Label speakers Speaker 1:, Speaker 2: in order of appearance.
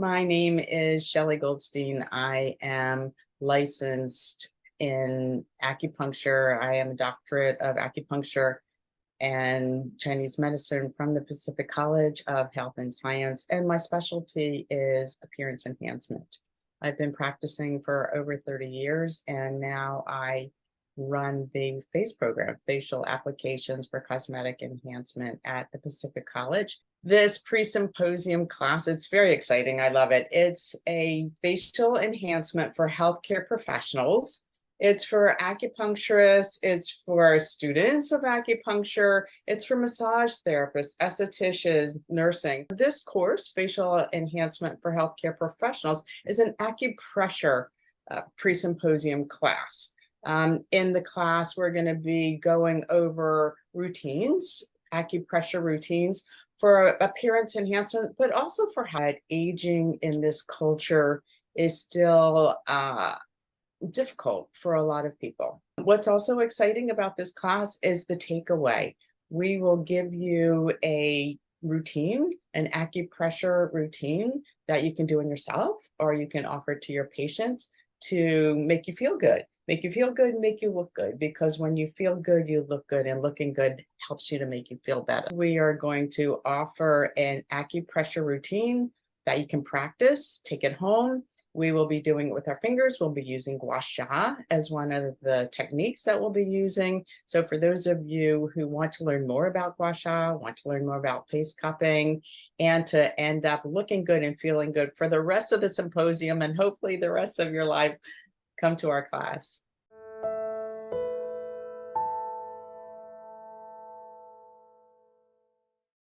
Speaker 1: My name is Shellie Goldstein. I am licensed in acupuncture. I am a doctorate of acupuncture and Chinese medicine from the Pacific College of Health and Science, and my specialty is appearance enhancement. I've been practicing for over 30 years, and now I run the FACE program, facial applications for cosmetic enhancement at the Pacific College. This pre-symposium class, it's very exciting. I love it. It's a facial enhancement for healthcare professionals. It's for acupuncturists, it's for students of acupuncture, it's for massage therapists, estheticians, nursing. This course, Facial Enhancement for Healthcare Professionals, is an acupressure pre-symposium class. In the class, we're going to be going over routines, acupressure routines for appearance enhancement, but also for how aging in this culture is still difficult for a lot of people. What's also exciting about this class is the takeaway. We will give you a routine, an acupressure routine that you can do on yourself, or you can offer to your patients to make you feel good. Make you feel good, make you look good, because when you feel good, you look good, and looking good helps you to make you feel better. We are going to offer an acupressure routine that you can practice, take it home. We will be doing it with our fingers. We'll be using guasha as one of the techniques that we'll be using. So for those of you who want to learn more about guasha, want to learn more about face cupping, and to end up looking good and feeling good for the rest of the symposium and hopefully the rest of your life, come to our class.